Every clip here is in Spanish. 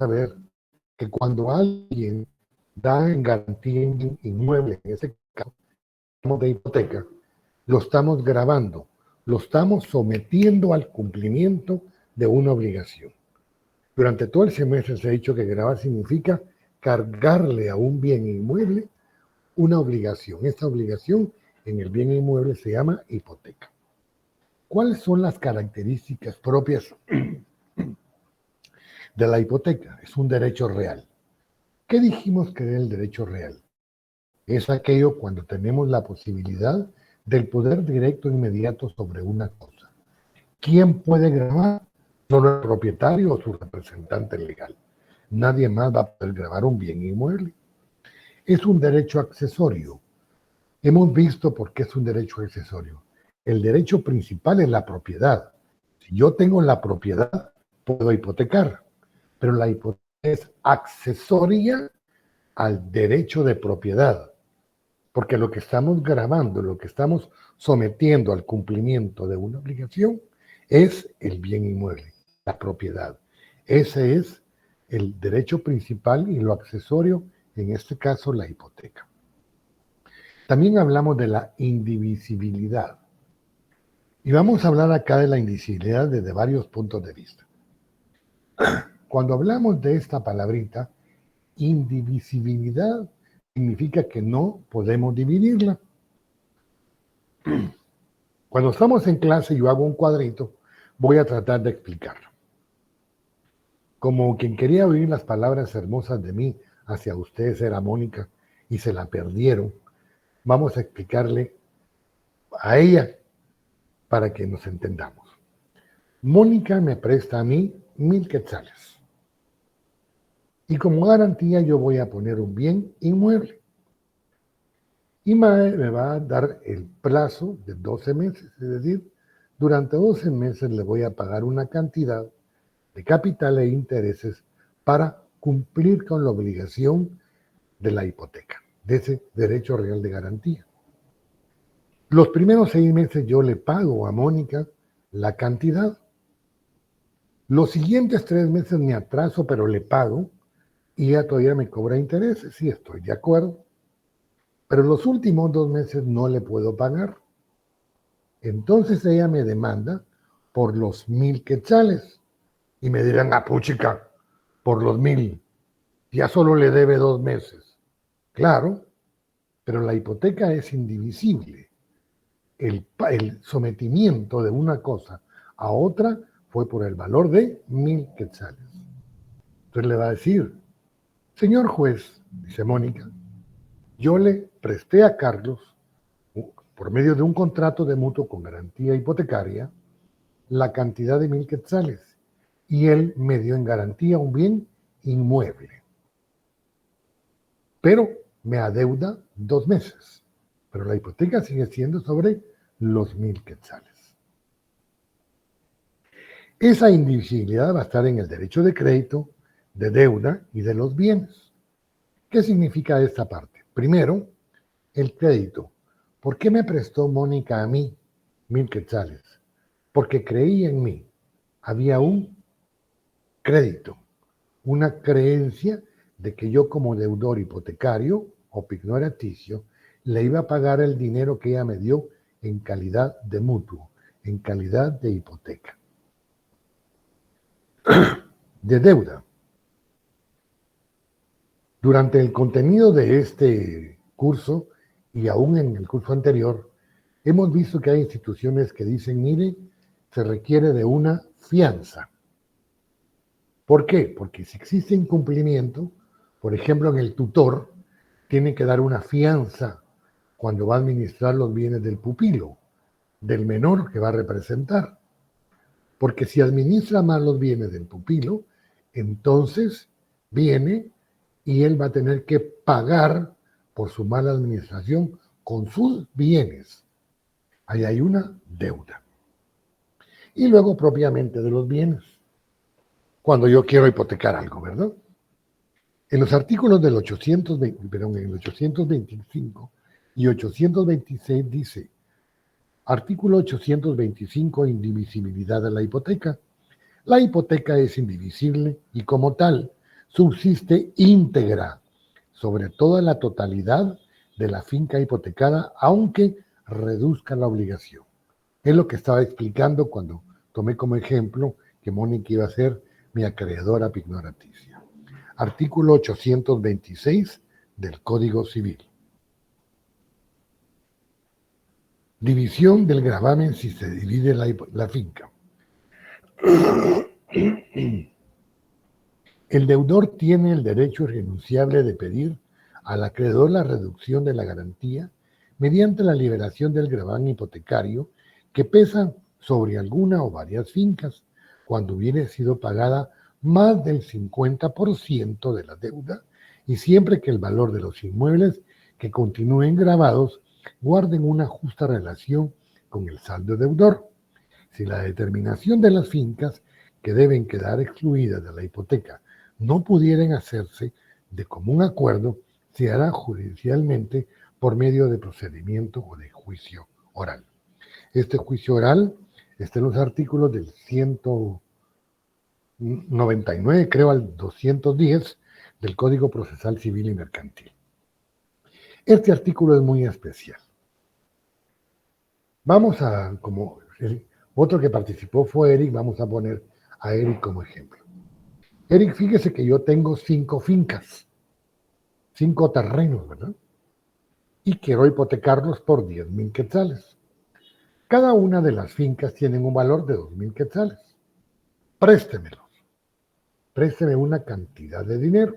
saber que cuando alguien da en garantía un inmueble, en ese caso de hipoteca, lo estamos grabando, lo estamos sometiendo al cumplimiento de una obligación. Durante todo el semestre se ha dicho que grabar significa cargarle a un bien inmueble una obligación. Esta obligación en el bien inmueble se llama hipoteca. ¿Cuáles son las características propias de la hipoteca? Es un derecho real. ¿Qué dijimos que era el derecho real? Es aquello cuando tenemos la posibilidad del poder directo e inmediato sobre una cosa. ¿Quién puede grabar? Solo el propietario o su representante legal. Nadie más va a poder grabar un bien inmueble. Es un derecho accesorio. Hemos visto por qué es un derecho accesorio. El derecho principal es la propiedad. Si yo tengo la propiedad, puedo hipotecar, pero la hipoteca es accesoria al derecho de propiedad, porque lo que estamos grabando, lo que estamos sometiendo al cumplimiento de una obligación es el bien inmueble, la propiedad. Ese es el derecho principal y lo accesorio, en este caso la hipoteca. También hablamos de la indivisibilidad. Y vamos a hablar acá de la indivisibilidad desde varios puntos de vista. Cuando hablamos de esta palabrita, indivisibilidad significa que no podemos dividirla. Cuando estamos en clase y yo hago un cuadrito, voy a tratar de explicarlo. Como quien quería oír las palabras hermosas de mí hacia ustedes era Mónica y se la perdieron, vamos a explicarle a ella para que nos entendamos. Mónica me presta a mí 1,000 quetzales. Y como garantía yo voy a poner un bien inmueble. Y MAE me va a dar el plazo de 12 meses, es decir, durante 12 meses le voy a pagar una cantidad de capital e intereses para cumplir con la obligación de la hipoteca, de ese derecho real de garantía. Los primeros 6 meses yo le pago a Mónica la cantidad. Los siguientes 3 meses me atraso, pero le pago y ella todavía me cobra intereses, sí estoy de acuerdo. Pero los últimos 2 meses no le puedo pagar. Entonces ella me demanda por los 1,000 quetzales. Y me dirán, puchica, por los 1,000, ya solo le debe 2 meses. Claro, pero la hipoteca es indivisible. El sometimiento de una cosa a otra fue por el valor de 1,000 quetzales. Entonces le va a decir, señor juez, dice Mónica, yo le presté a Carlos, por medio de un contrato de mutuo con garantía hipotecaria, la cantidad de 1,000 quetzales y él me dio en garantía un bien inmueble. Pero me adeuda 2 meses. Pero la hipoteca sigue siendo sobre los 1,000 quetzales. Esa indivisibilidad va a estar en el derecho de crédito, de deuda y de los bienes. ¿Qué significa esta parte? Primero, el crédito. ¿Por qué me prestó Mónica a mí 1,000 quetzales? Porque creía en mí. Había un crédito, una creencia de que yo como deudor hipotecario o pignoraticio le iba a pagar el dinero que ella me dio en calidad de mutuo, en calidad de hipoteca. De deuda. Durante el contenido de este curso y aún en el curso anterior, hemos visto que hay instituciones que dicen, mire, se requiere de una fianza. ¿Por qué? Porque si existe incumplimiento, por ejemplo, en el tutor, tiene que dar una fianza cuando va a administrar los bienes del pupilo, del menor que va a representar. Porque si administra mal los bienes del pupilo, entonces viene y él va a tener que pagar por su mala administración con sus bienes. Ahí hay una deuda. Y luego propiamente de los bienes, cuando yo quiero hipotecar algo, ¿verdad? En los artículos del 825 y 826 dice, artículo 825, indivisibilidad de la hipoteca. La hipoteca es indivisible y como tal subsiste íntegra sobre toda la totalidad de la finca hipotecada, aunque reduzca la obligación. Es lo que estaba explicando cuando tomé como ejemplo que Mónica iba a ser mi acreedora pignoraticia. Artículo 826 del Código Civil. División del gravamen si se divide la finca. El deudor tiene el derecho irrenunciable de pedir al acreedor la reducción de la garantía mediante la liberación del gravamen hipotecario que pesa sobre alguna o varias fincas cuando hubiere sido pagada más del 50% de la deuda y siempre que el valor de los inmuebles que continúen gravados guarden una justa relación con el saldo deudor. Si la determinación de las fincas que deben quedar excluidas de la hipoteca no pudieran hacerse de común acuerdo, se hará judicialmente por medio de procedimiento o de juicio oral. Este juicio oral está en los artículos del 199, creo, al 210 del Código Procesal Civil y Mercantil. Este artículo es muy especial. Vamos a, como otro que participó fue Eric, vamos a poner a Eric como ejemplo. Eric, fíjese que yo tengo 5 fincas, 5 terrenos, ¿verdad? Y quiero hipotecarlos por 10,000 quetzales. Cada una de las fincas tiene un valor de 2,000 quetzales. Préstemelos. Présteme una cantidad de dinero.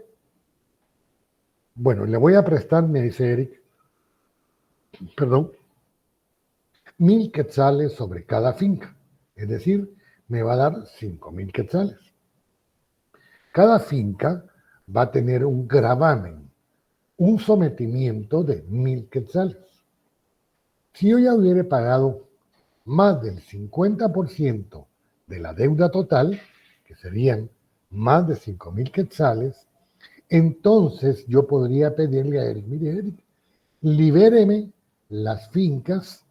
Bueno, le voy a prestar, me dice Eric, 1,000 quetzales sobre cada finca. Es decir, me va a dar 5,000 quetzales. Cada finca va a tener un gravamen, un sometimiento de 1,000 quetzales. Si yo ya hubiera pagado más del 50% de la deuda total, que serían más de 5,000 quetzales, entonces yo podría pedirle a Eric, mire Eric, libéreme las fincas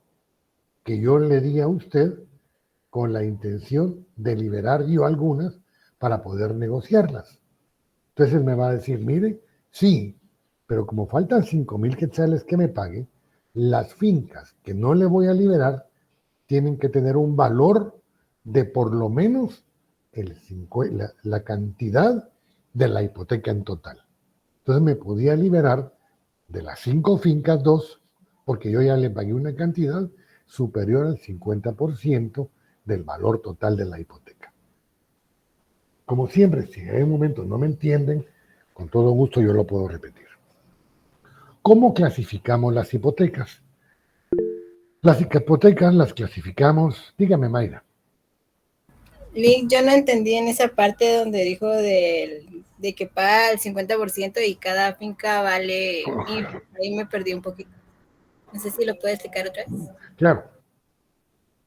que yo le di a usted con la intención de liberar yo algunas para poder negociarlas. Entonces él me va a decir, mire, sí, pero como faltan 5,000 quetzales que me pague, las fincas que no le voy a liberar tienen que tener un valor de por lo menos la cantidad de la hipoteca en total. Entonces me podía liberar de las 5 fincas 2, porque yo ya le pagué una cantidad superior al 50% del valor total de la hipoteca. Como siempre, si en un momento no me entienden, con todo gusto yo lo puedo repetir. ¿Cómo clasificamos las hipotecas? Las hipotecas las clasificamos, dígame Mayra. Lick, yo no entendí en esa parte donde dijo de que paga el 50% y cada finca vale, y ahí me perdí un poquito. No sé si lo puede explicar otra vez. Claro.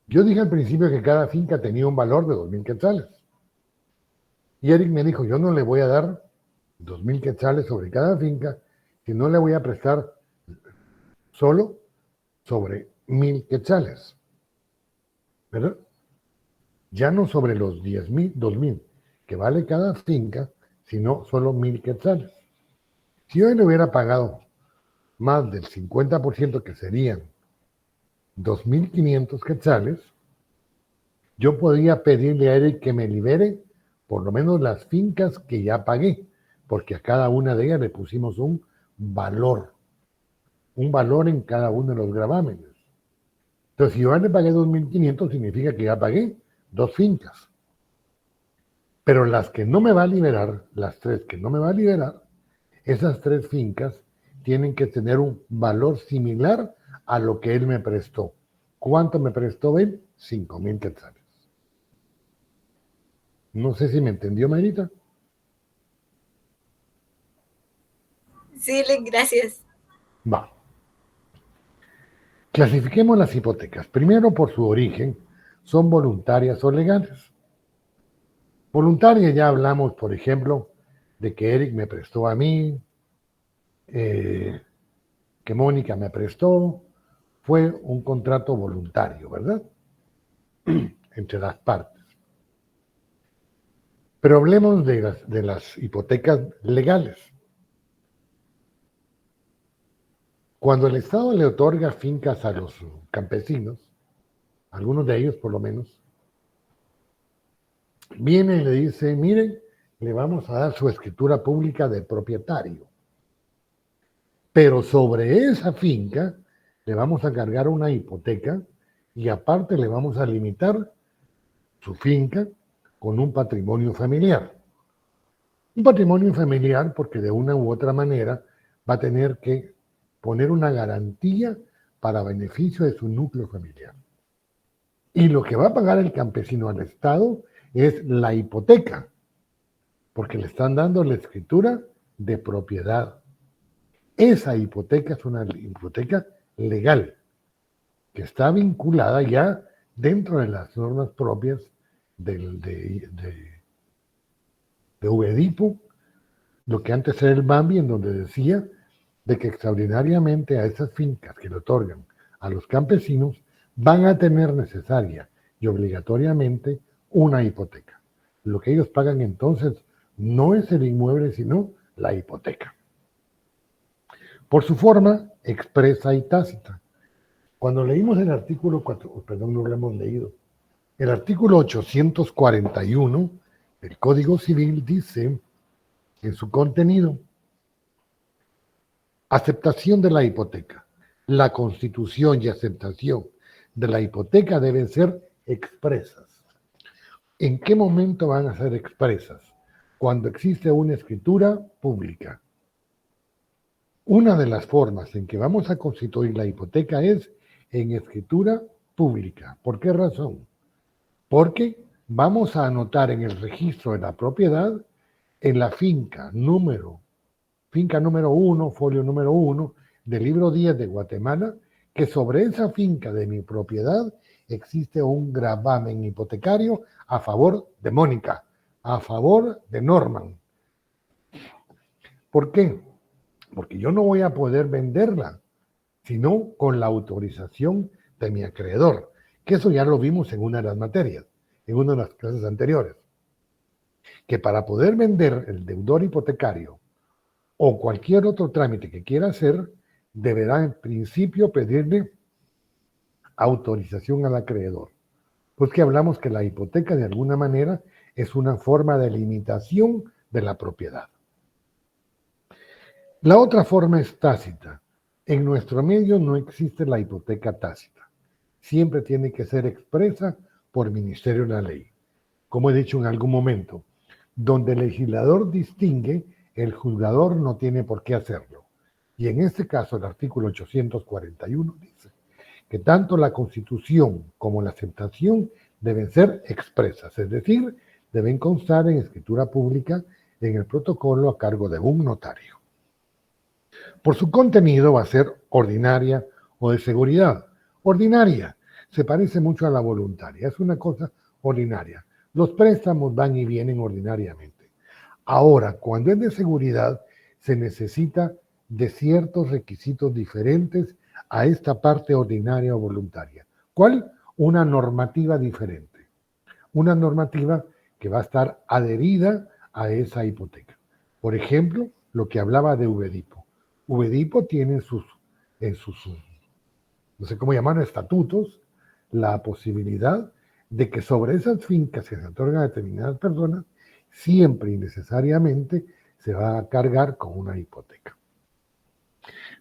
Yo dije al principio que cada finca tenía un valor de 2,000 quetzales. Y Eric me dijo, yo no le voy a dar 2,000 quetzales sobre cada finca, sino le voy a prestar solo sobre 1,000 quetzales. ¿Verdad? Ya no sobre los 10,000, 2,000 que vale cada finca, sino solo 1,000 quetzales. Si yo le hubiera pagado más del 50%, que serían 2,500 quetzales, yo podría pedirle a Eric que me libere por lo menos las fincas que ya pagué, porque a cada una de ellas le pusimos un valor en cada uno de los gravámenes. Entonces, si yo le pagué 2,500, significa que ya pagué 2 fincas. Pero las que no me va a liberar, las 3 que no me va a liberar, esas 3 fincas tienen que tener un valor similar a lo que él me prestó. ¿Cuánto me prestó él? 5,000 quetzales. No sé si me entendió, Marita. Sí, Lick, gracias. Va. Clasifiquemos las hipotecas. Primero, por su origen, ¿son voluntarias o legales? Voluntarias ya hablamos, por ejemplo, de que Eric me prestó a mí, que Mónica me prestó. Fue un contrato voluntario, ¿verdad? Entre las partes. Pero hablemos de las hipotecas legales. Cuando el Estado le otorga fincas a los campesinos, algunos de ellos por lo menos, viene y le dice, miren, le vamos a dar su escritura pública de propietario, pero sobre esa finca le vamos a cargar una hipoteca y aparte le vamos a limitar su finca con un patrimonio familiar. Un patrimonio familiar porque de una u otra manera va a tener que poner una garantía para beneficio de su núcleo familiar. Y lo que va a pagar el campesino al Estado es la hipoteca, porque le están dando la escritura de propiedad. Esa hipoteca es una hipoteca legal, que está vinculada ya dentro de las normas propias de Ubedipo, lo que antes era el Bambi, en donde decía de que extraordinariamente a esas fincas que le otorgan a los campesinos van a tener necesaria y obligatoriamente una hipoteca. Lo que ellos pagan entonces no es el inmueble, sino la hipoteca. Por su forma expresa y tácita. Cuando leímos el artículo 4, perdón, no lo hemos leído, el artículo 841 del Código Civil dice en su contenido: aceptación de la hipoteca. La constitución y aceptación de la hipoteca deben ser expresas. ¿En qué momento van a ser expresas? Cuando existe una escritura pública. Una de las formas en que vamos a constituir la hipoteca es en escritura pública. ¿Por qué razón? Porque vamos a anotar en el registro de la propiedad, en la finca número 1, folio número 1 del libro 10 de Guatemala, que sobre esa finca de mi propiedad existe un gravamen hipotecario a favor de Mónica, a favor de Norman. ¿Por qué? Porque yo no voy a poder venderla, sino con la autorización de mi acreedor, que eso ya lo vimos en una de las materias, en una de las clases anteriores, que para poder vender el deudor hipotecario o cualquier otro trámite que quiera hacer, deberá en principio pedirle autorización al acreedor. Pues que hablamos que la hipoteca de alguna manera es una forma de limitación de la propiedad. La otra forma es tácita. En nuestro medio no existe la hipoteca tácita. Siempre tiene que ser expresa por Ministerio de la Ley. Como he dicho en algún momento, donde el legislador distingue, el juzgador no tiene por qué hacerlo. Y en este caso, el artículo 841 dice que tanto la Constitución como la aceptación deben ser expresas, es decir, deben constar en escritura pública en el protocolo a cargo de un notario. Por su contenido va a ser ordinaria o de seguridad. Ordinaria se parece mucho a la voluntaria, es una cosa ordinaria. Los préstamos van y vienen ordinariamente. Ahora, cuando es de seguridad, se necesita de ciertos requisitos diferentes a esta parte ordinaria o voluntaria. ¿Cuál? Una normativa diferente. Una normativa que va a estar adherida a esa hipoteca. Por ejemplo, lo que hablaba de Ubedipo. Ubedipo tiene en sus, no sé cómo llamarlo, estatutos, la posibilidad de que sobre esas fincas que se otorgan a determinadas personas, siempre y necesariamente se va a cargar con una hipoteca.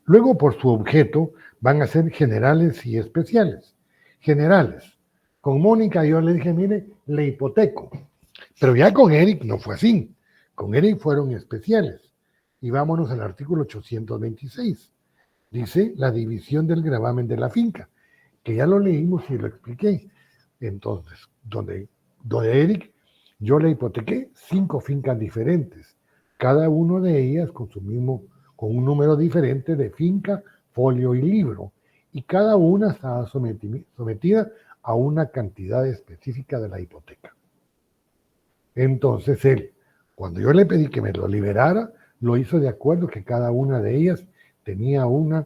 Luego, por su objeto, van a ser generales y especiales. Generales. Con Mónica yo le dije, mire, le hipoteco. Pero ya con Eric no fue así. Con Eric fueron especiales. Y vámonos al artículo 826. Dice la división del gravamen de la finca, que ya lo leímos y lo expliqué. Entonces, donde Eric, yo le hipotequé 5 fincas diferentes, cada una de ellas con un número diferente de finca, folio y libro, y cada una estaba sometida a una cantidad específica de la hipoteca. Entonces él, cuando yo le pedí que me lo liberara, lo hizo de acuerdo que cada una de ellas tenía un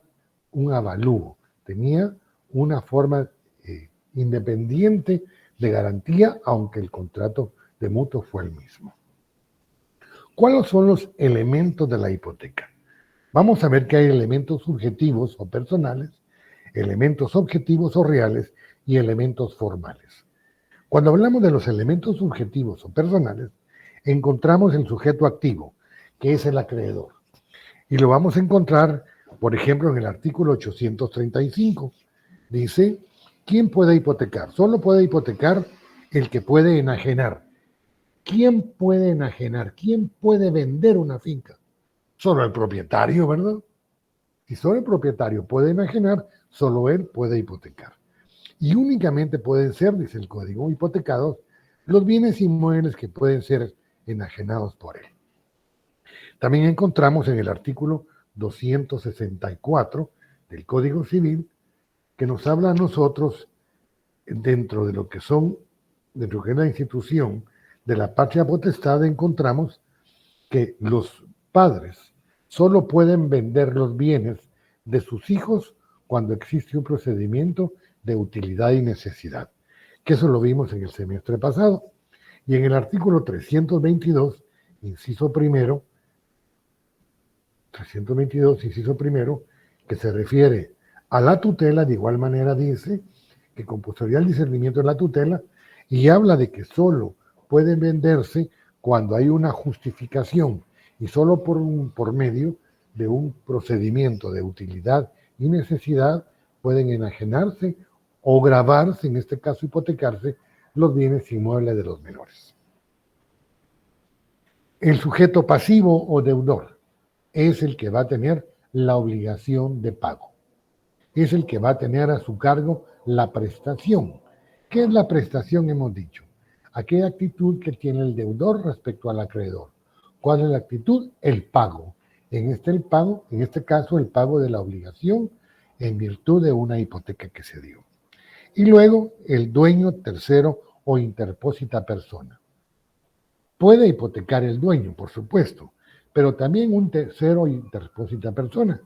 avalúo, tenía una forma independiente de garantía, aunque el contrato de mutuo fue el mismo. ¿Cuáles son los elementos de la hipoteca? Vamos a ver que hay elementos subjetivos o personales, elementos objetivos o reales y elementos formales. Cuando hablamos de los elementos subjetivos o personales, encontramos el sujeto activo, que es el acreedor. Y lo vamos a encontrar, por ejemplo, en el artículo 835. Dice, ¿quién puede hipotecar? Solo puede hipotecar el que puede enajenar. ¿Quién puede enajenar? ¿Quién puede vender una finca? Solo el propietario, ¿verdad? Si solo el propietario puede enajenar, solo él puede hipotecar. Y únicamente pueden ser, dice el código, hipotecados los bienes inmuebles que pueden ser enajenados por él. También encontramos en el artículo 264 del Código Civil que nos habla a nosotros dentro de lo que son, dentro de la institución de la patria potestad, encontramos que los padres solo pueden vender los bienes de sus hijos cuando existe un procedimiento de utilidad y necesidad, que eso lo vimos en el semestre pasado. Y en el artículo 322, inciso primero, que se refiere a la tutela, de igual manera dice que con posterioridad al discernimiento de la tutela, y habla de que solo pueden venderse cuando hay una justificación y solo por medio de un procedimiento de utilidad y necesidad pueden enajenarse o gravarse, en este caso hipotecarse, los bienes inmuebles de los menores. El sujeto pasivo o deudor es el que va a tener la obligación de pago. Es el que va a tener a su cargo la prestación. ¿Qué es la prestación? Hemos dicho. Aquella actitud que tiene el deudor respecto al acreedor. ¿Cuál es la actitud? El pago. En este caso, el pago de la obligación en virtud de una hipoteca que se dio. Y luego, el dueño, tercero o interpósita persona. Puede hipotecar el dueño, por supuesto, pero también un tercero o interpósita persona.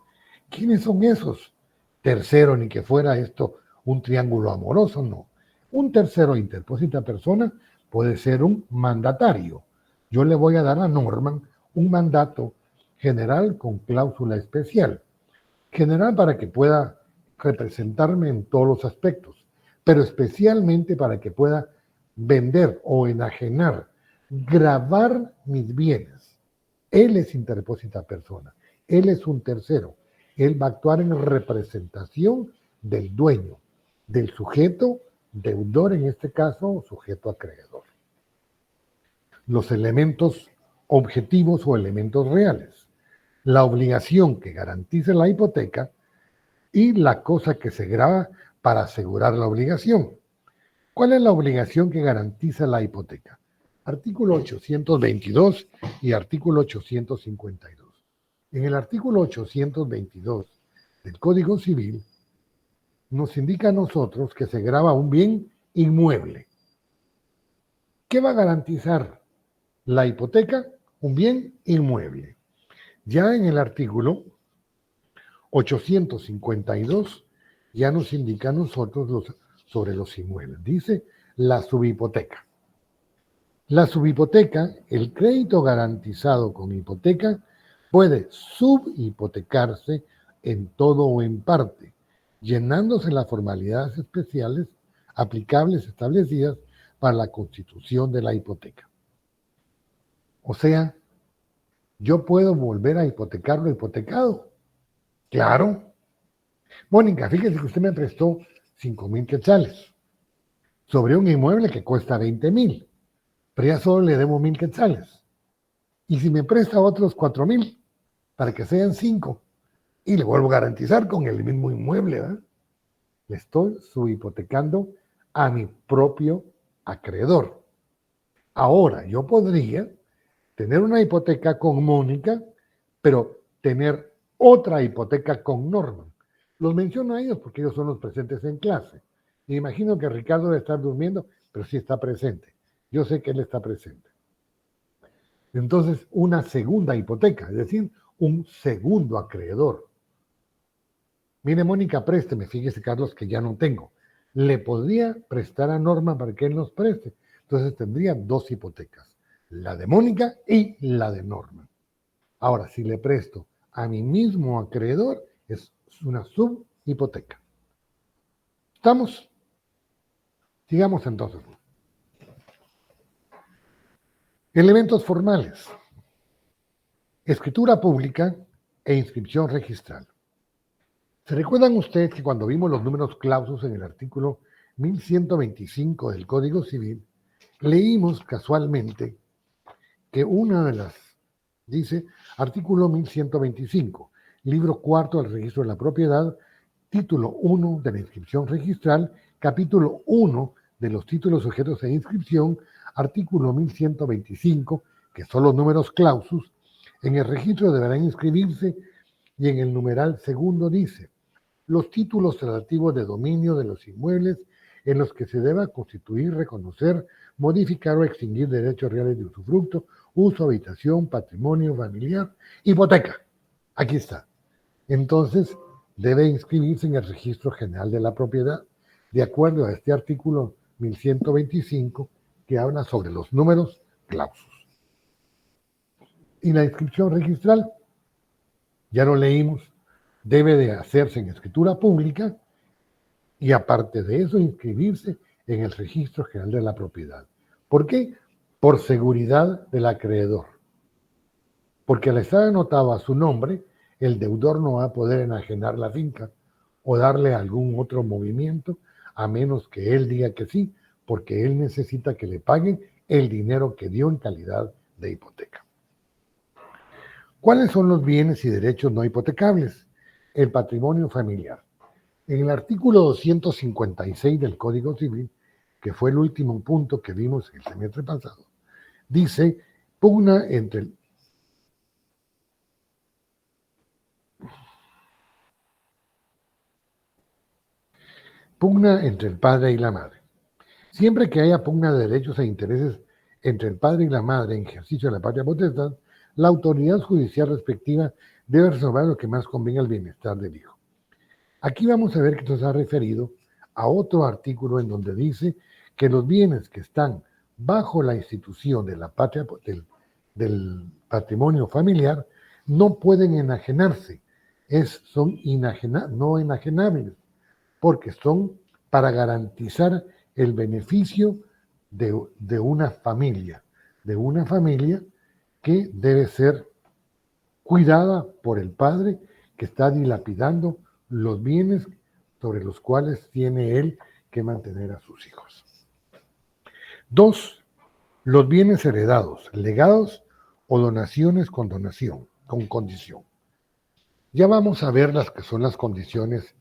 ¿Quiénes son esos? Tercero, ni que fuera esto un triángulo amoroso, no. Un tercero interpósita persona puede ser un mandatario. Yo le voy a dar a Norman un mandato general con cláusula especial. General para que pueda representarme en todos los aspectos, pero especialmente para que pueda vender o enajenar, gravar mis bienes. Él es interpósita persona. Él es un tercero. Él va a actuar en representación del dueño, del sujeto deudor, en este caso, sujeto acreedor. Los elementos objetivos o elementos reales. La obligación que garantiza la hipoteca y la cosa que se grava para asegurar la obligación. ¿Cuál es la obligación que garantiza la hipoteca? Artículo 822 y artículo 852. En el artículo 822 del Código Civil nos indica a nosotros que se grava un bien inmueble. ¿Qué va a garantizar la hipoteca? Un bien inmueble. Ya en el artículo 852 ya nos indica a nosotros sobre los inmuebles. Dice la subhipoteca. La subhipoteca, el crédito garantizado con hipoteca, puede subhipotecarse en todo o en parte, llenándose las formalidades especiales aplicables establecidas para la constitución de la hipoteca. O sea, yo puedo volver a hipotecar lo hipotecado. Claro. Mónica, fíjese que usted me prestó 5,000 quetzales sobre un inmueble que cuesta 20,000, pero ya solo le debo 1,000 quetzales. Y si me presta otros 4,000, para que sean 5, y le vuelvo a garantizar con el mismo inmueble, ¿verdad? Le estoy subhipotecando a mi propio acreedor. Ahora, yo podría tener una hipoteca con Mónica, pero tener otra hipoteca con Norman. Los menciono a ellos porque ellos son los presentes en clase. Me imagino que Ricardo debe estar durmiendo, pero sí está presente. Yo sé que él está presente. Entonces, una segunda hipoteca, es decir, un segundo acreedor. Mire, Mónica, présteme. Fíjese, Carlos, que ya no tengo. Le podría prestar a Norma para que él nos preste. Entonces tendría 2 hipotecas. la de Mónica y la de Norma. Ahora, si le presto a mi mismo acreedor, es una subhipoteca. ¿Estamos? Sigamos entonces. Elementos formales. Escritura pública e inscripción registral. ¿Se recuerdan ustedes que cuando vimos los números clausus en el artículo 1125 del Código Civil, leímos casualmente que una de las, dice, artículo 1125, libro cuarto del registro de la propiedad, título 1 de la inscripción registral, capítulo 1 de los títulos sujetos de inscripción, artículo 1125, que son los números clausus, en el registro deberán inscribirse, y en el numeral segundo dice, los títulos relativos de dominio de los inmuebles en los que se deba constituir, reconocer, modificar o extinguir derechos reales de usufructo, uso, habitación, patrimonio familiar, hipoteca. Aquí está. Entonces, debe inscribirse en el Registro General de la Propiedad, de acuerdo a este artículo 1125, que habla sobre los números clausus. Y la inscripción registral, ya lo leímos, debe de hacerse en escritura pública y aparte de eso inscribirse en el Registro General de la Propiedad. ¿Por qué? Por seguridad del acreedor. Porque al estar anotado a su nombre, el deudor no va a poder enajenar la finca o darle algún otro movimiento, a menos que él diga que sí, porque él necesita que le paguen el dinero que dio en calidad de hipoteca. ¿Cuáles son los bienes y derechos no hipotecables? El patrimonio familiar. En el artículo 256 del Código Civil, que fue el último punto que vimos el semestre pasado, dice, pugna entre el padre y la madre. Siempre que haya pugna de derechos e intereses entre el padre y la madre en ejercicio de la patria potestad, la autoridad judicial respectiva debe resolver lo que más convenga al bienestar del hijo. Aquí vamos a ver que esto se ha referido a otro artículo en donde dice que los bienes que están bajo la institución de la patria, del patrimonio familiar no pueden enajenarse, son no enajenables, porque son para garantizar el beneficio de una familia que debe ser cuidada por el padre que está dilapidando los bienes sobre los cuales tiene él que mantener a sus hijos. 2. Los bienes heredados, legados o donaciones con condición. Ya vamos a ver las que son las condiciones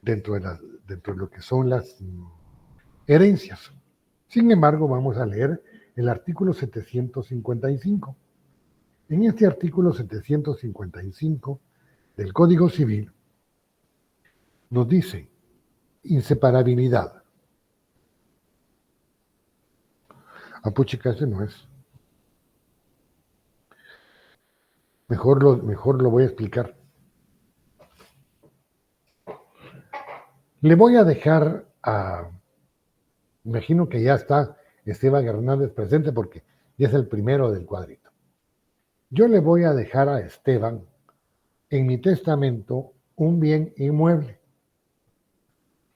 dentro de lo que son las herencias. Sin embargo, vamos a leer el artículo 755. En este artículo 755 del Código Civil nos dice inseparabilidad. Puchica, ese no es. Mejor lo voy a explicar. Le voy a dejar imagino que ya está Esteban Hernández presente porque ya es el primero del cuadrito. Yo le voy a dejar a Esteban en mi testamento un bien inmueble.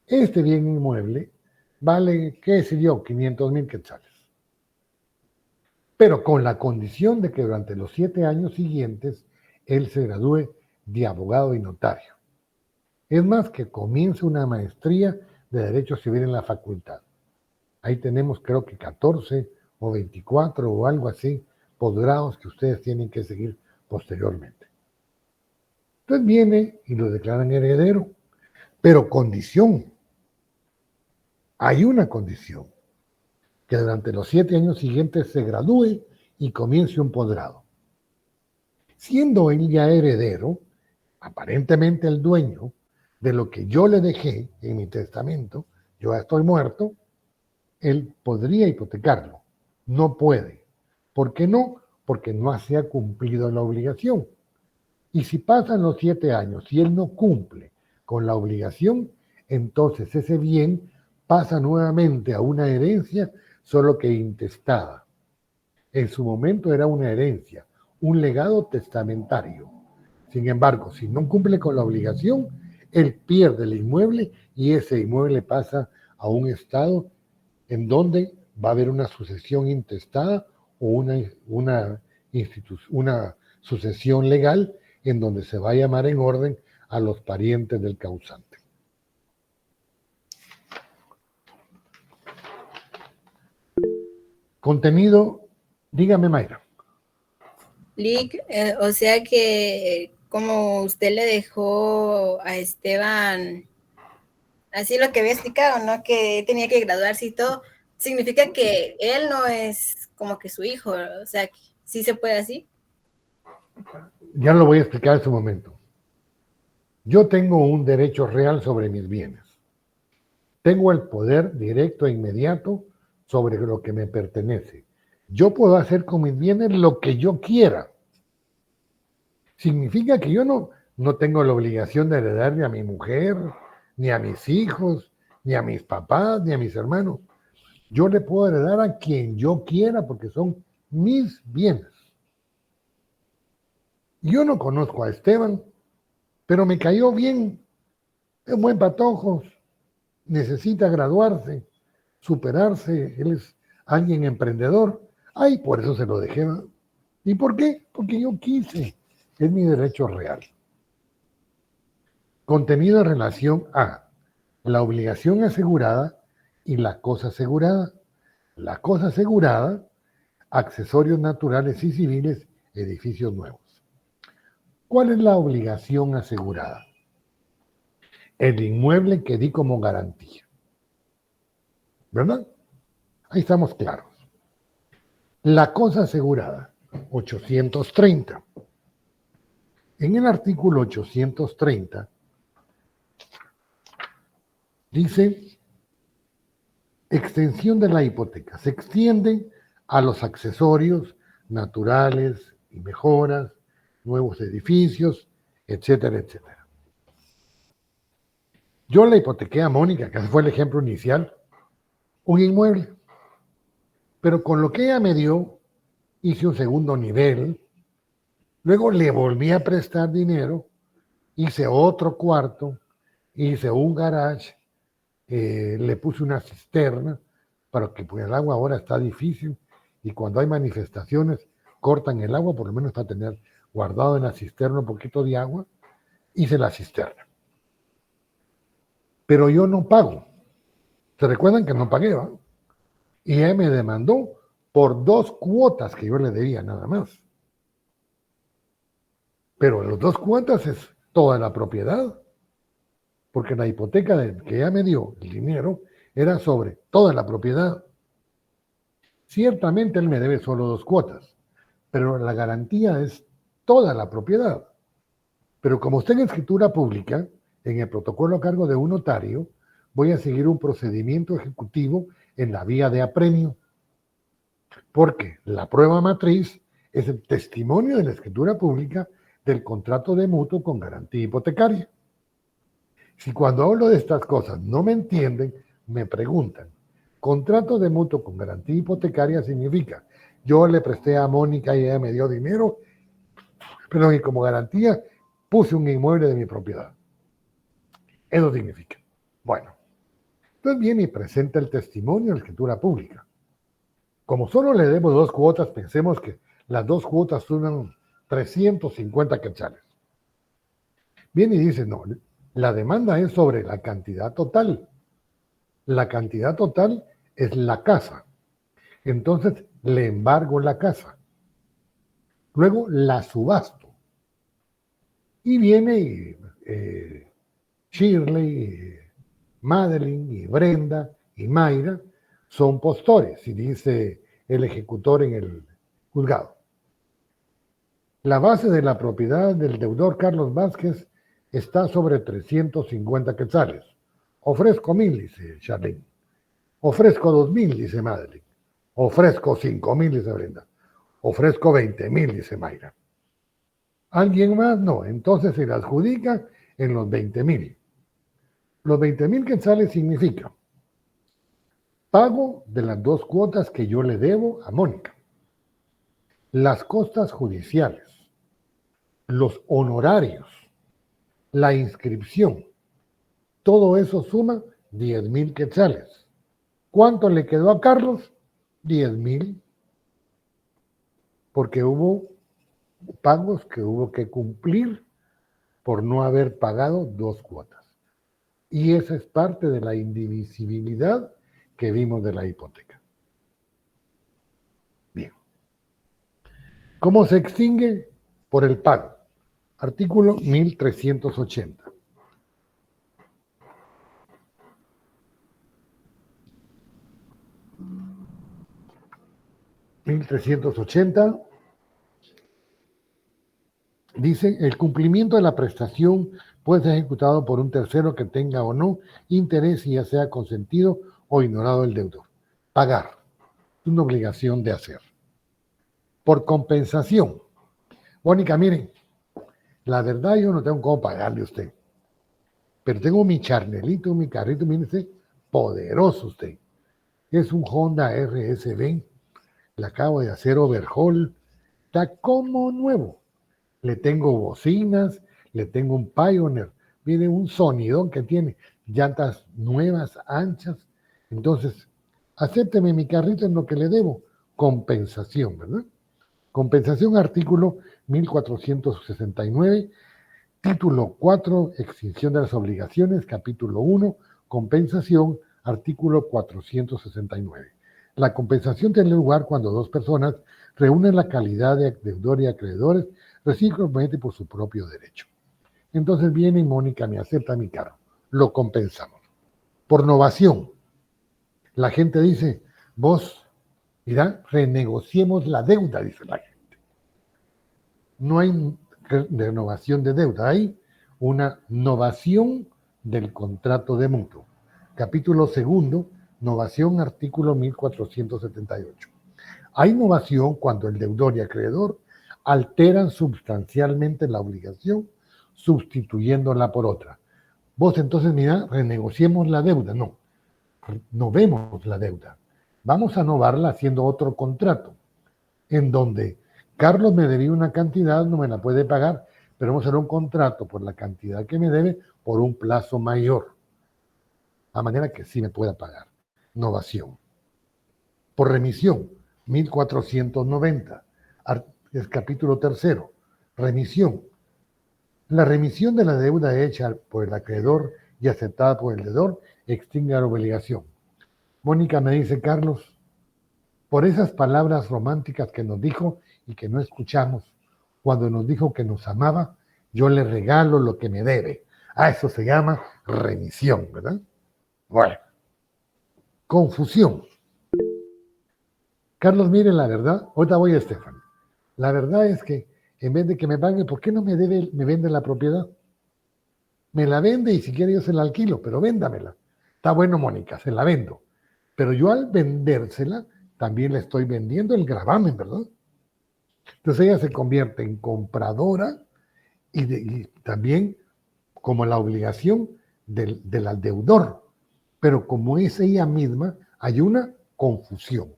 Este bien inmueble vale, qué sé yo, 500,000 quetzales. Pero con la condición de que durante los 7 años siguientes él se gradúe de abogado y notario. Es más, que comience una maestría de Derecho Civil en la facultad. Ahí tenemos creo que 14 o 24 o algo así, posgrados que ustedes tienen que seguir posteriormente. Entonces viene y lo declaran heredero, pero condición. Hay una condición, que durante los 7 años siguientes se gradúe y comience un posgrado. Siendo él ya heredero, aparentemente el dueño de lo que yo le dejé en mi testamento, yo ya estoy muerto, él podría hipotecarlo. No puede. ¿Por qué no? Porque no se ha cumplido la obligación. Y si pasan los 7 años y él no cumple con la obligación, entonces ese bien pasa nuevamente a una herencia, solo que intestada. En su momento era una herencia, un legado testamentario. Sin embargo, si no cumple con la obligación, él pierde el inmueble y ese inmueble pasa a un estado en donde va a haber una sucesión intestada o una sucesión legal en donde se va a llamar en orden a los parientes del causante. Contenido, dígame, Mayra. Lick, o sea que como usted le dejó a Esteban, así lo que había explicado, ¿no? Que tenía que graduarse y todo, significa que él no es como que su hijo, o sea, que sí se puede así. Ya lo voy a explicar en su momento. Yo tengo un derecho real sobre mis bienes. Tengo el poder directo e inmediato sobre lo que me pertenece. Yo puedo hacer con mis bienes lo que yo quiera. Significa que yo no tengo la obligación de heredarle a mi mujer, ni a mis hijos, ni a mis papás, ni a mis hermanos. Yo le puedo heredar a quien yo quiera porque son mis bienes. Yo no conozco a Esteban, pero me cayó bien. Es buen patojo, necesita graduarse, superarse, él es alguien emprendedor. Ay, por eso se lo dejé. ¿No? ¿Y por qué? Porque yo quise. Es mi derecho real. Contenido en relación a la obligación asegurada y la cosa asegurada. La cosa asegurada, accesorios naturales y civiles, edificios nuevos. ¿Cuál es la obligación asegurada? El inmueble que di como garantía. ¿Verdad? Ahí estamos claros. La cosa asegurada, 830. En el artículo 830 dice extensión de la hipoteca. Se extiende a los accesorios naturales y mejoras, nuevos edificios, etcétera, etcétera. Yo le hipotequé a Mónica, que fue el ejemplo inicial, un inmueble. Pero con lo que ella me dio, hice un segundo nivel, luego le volví a prestar dinero, hice otro cuarto, hice un garage, le puse una cisterna, para que pues, el agua ahora está difícil y cuando hay manifestaciones cortan el agua, por lo menos para tener guardado en la cisterna un poquito de agua, hice la cisterna. Pero yo no pago. ¿Se recuerdan que no pagué, va? Y ella me demandó por 2 cuotas que yo le debía nada más. Pero las 2 cuotas es toda la propiedad, porque la hipoteca que ella me dio, el dinero, era sobre toda la propiedad. Ciertamente él me debe solo 2 cuotas, pero la garantía es toda la propiedad. Pero como está en escritura pública, en el protocolo a cargo de un notario, voy a seguir un procedimiento ejecutivo en la vía de apremio, porque la prueba matriz es el testimonio de la escritura pública del contrato de mutuo con garantía hipotecaria. Si cuando hablo de estas cosas no me entienden, me preguntan. Contrato de mutuo con garantía hipotecaria significa, yo le presté a Mónica y ella me dio dinero, pero y como garantía puse un inmueble de mi propiedad. Eso significa. Bueno, entonces viene y presenta el testimonio de la escritura pública. Como solo le debo 2 cuotas, pensemos que las 2 cuotas suman 350 quetzales. Viene y dice, no, la demanda es sobre la cantidad total. La cantidad total es la casa. Entonces le embargo la casa. Luego la subasto. Y viene Shirley, Madeline y Brenda y Mayra son postores, y dice el ejecutor en el juzgado. La base de la propiedad del deudor Carlos Vázquez está sobre 350 quetzales. Ofrezco 1,000, dice Charlene. Ofrezco 2,000, dice Madeline. Ofrezco 5,000, dice Brenda. Ofrezco 20,000, dice Mayra. ¿Alguien más? No. Entonces se le adjudica en los 20,000. Los 20,000 quetzales significa pago de las 2 cuotas que yo le debo a Mónica. las costas judiciales, los honorarios, la inscripción, todo eso suma 10,000 quetzales. ¿Cuánto le quedó a Carlos? 10,000, porque hubo pagos que hubo que cumplir por no haber pagado 2 cuotas. Y esa es parte de la indivisibilidad que vimos de la hipoteca. Bien. ¿Cómo se extingue? Por el pago. Artículo 1380. Dice, el cumplimiento de la prestación puede ser ejecutado por un tercero que tenga o no interés y ya sea consentido o ignorado el deudor. Pagar. Es una obligación de hacer. Por compensación. Mónica, miren, la verdad yo no tengo cómo pagarle a usted, pero tengo mi charnelito, mi carrito, mírense, poderoso usted. Es un Honda RSV, le acabo de hacer overhaul, está como nuevo. Le tengo bocinas, le tengo un Pioneer, miren un sonidón que tiene, llantas nuevas, anchas. Entonces, acépteme mi carrito en lo que le debo, compensación, ¿verdad? Compensación, artículo 1469, título 4, extinción de las obligaciones, capítulo 1, compensación, artículo 469. La compensación tiene lugar cuando dos personas reúnen la calidad de deudor y acreedores recíprocamente por su propio derecho. Entonces viene y Mónica me acepta mi carro, lo compensamos. Por novación, la gente dice, vos, mira, renegociemos la deuda, dice la gente. No hay renovación de deuda, hay una novación del contrato de mutuo. Capítulo 2, novación, artículo 1478. Hay novación cuando el deudor y acreedor alteran sustancialmente la obligación, sustituyéndola por otra. Vos entonces, mira, renegociemos la deuda. No, novemos la deuda. Vamos a novarla haciendo otro contrato, en donde Carlos me debía una cantidad, no me la puede pagar, pero vamos a hacer un contrato por la cantidad que me debe por un plazo mayor, a manera que sí me pueda pagar. Novación. Por remisión, 1490, es capítulo 3, remisión. La remisión de la deuda hecha por el acreedor y aceptada por el deudor extingue la obligación. Mónica me dice, Carlos, por esas palabras románticas que nos dijo y que no escuchamos, cuando nos dijo que nos amaba, yo le regalo lo que me debe. A eso se llama remisión, ¿verdad? Bueno, confusión. Carlos, mire la verdad, ahorita voy a Estefan. La verdad es que en vez de que me pague, ¿por qué no me vende la propiedad? Me la vende y si quiere yo se la alquilo, pero véndamela. Está bueno, Mónica, se la vendo. Pero yo al vendérsela, también le estoy vendiendo el gravamen, ¿verdad? Entonces ella se convierte en compradora y también como la obligación del deudor. Pero como es ella misma, hay una confusión.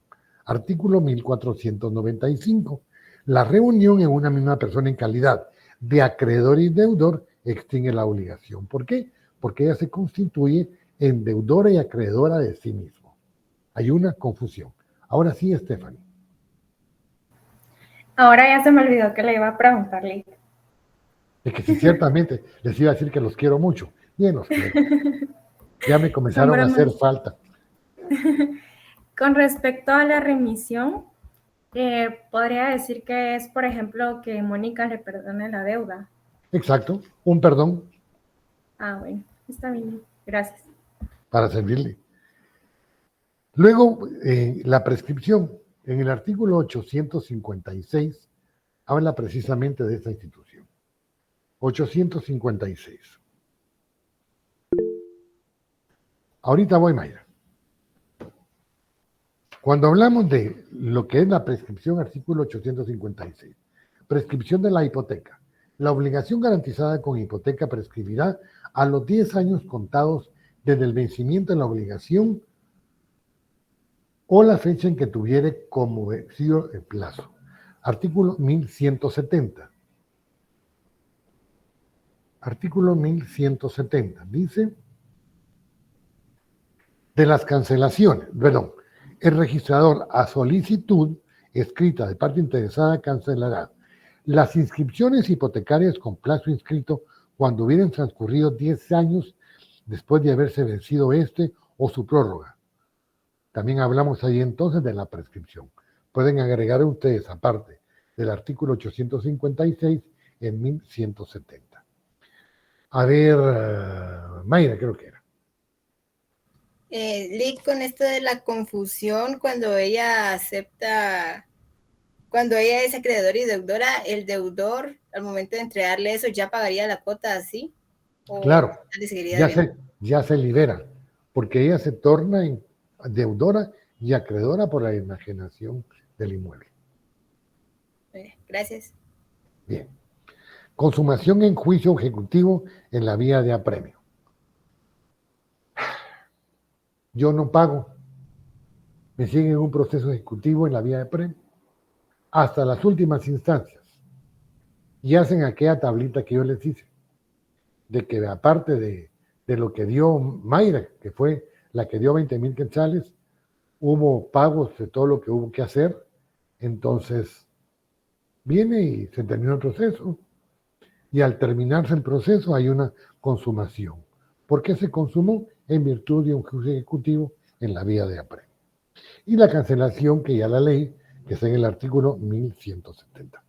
Artículo 1495. La reunión en una misma persona en calidad de acreedor y deudor extingue la obligación. ¿Por qué? Porque ella se constituye en deudora y acreedora de sí mismo. Hay una confusión. Ahora sí, Stephanie. Ahora ya se me olvidó que le iba a preguntarle. Es que sí, ciertamente les iba a decir que los quiero mucho. Bien, los quiero. Ya me comenzaron a hacer falta. Con respecto a la remisión, podría decir que es, por ejemplo, que Mónica le perdone la deuda. Exacto, un perdón. Ah, bueno, está bien, gracias. Para servirle. Luego, la prescripción, en el artículo 856, habla precisamente de esta institución. 856. Ahorita voy, Mayra. Cuando hablamos de lo que es la prescripción, artículo 856, prescripción de la hipoteca. La obligación garantizada con hipoteca prescribirá a los 10 años contados desde el vencimiento de la obligación o la fecha en que tuviere como vencido el plazo. Artículo 1170. Artículo 1170. Dice, de las cancelaciones, perdón, el registrador a solicitud escrita de parte interesada cancelará las inscripciones hipotecarias con plazo inscrito cuando hubieran transcurrido 10 años después de haberse vencido este o su prórroga. También hablamos ahí entonces de la prescripción. Pueden agregar ustedes, aparte del artículo 856, en 1170. A ver, Mayra, creo que era. Lick, con esto de la confusión, cuando ella acepta, cuando ella es acreedora y deudora, el deudor, al momento de entregarle eso, ya pagaría la cuota así. ¿O Claro, le seguiría ya se libera, porque ella se torna deudora y acreedora por la enajenación del inmueble. Gracias. Bien. Consumación en juicio ejecutivo en la vía de apremio. Yo no pago, me siguen un proceso ejecutivo en la vía de apremio hasta las últimas instancias y hacen aquella tablita que yo les hice, de que aparte de lo que dio Mayra, que fue la que dio 20,000 quetzales, hubo pagos de todo lo que hubo que hacer, entonces viene y se terminó el proceso, y al terminarse el proceso hay una consumación. ¿Por qué se consumó? En virtud de un juicio ejecutivo en la vía de apremio. Y la cancelación, que ya la ley, que está en el artículo 1170.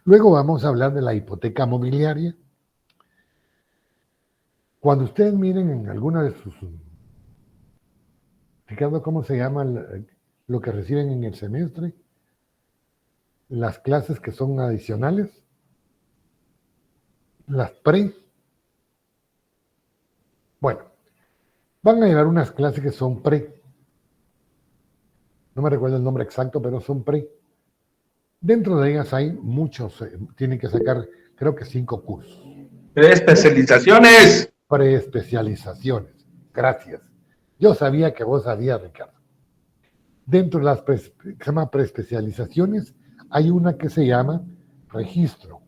Luego vamos a hablar de la hipoteca mobiliaria. Cuando ustedes miren en alguna de sus... Ricardo, ¿cómo se llama lo que reciben en el semestre? Las clases que son adicionales. Las pre. Bueno, van a llevar unas clases que son pre. No me recuerdo el nombre exacto, pero son pre. Dentro de ellas hay muchos, tienen que sacar, creo que 5 cursos. Especializaciones. Preespecializaciones. Gracias. Yo sabía que vos sabías, Ricardo. Dentro de las que se llama preespecializaciones, hay una que se llama registro,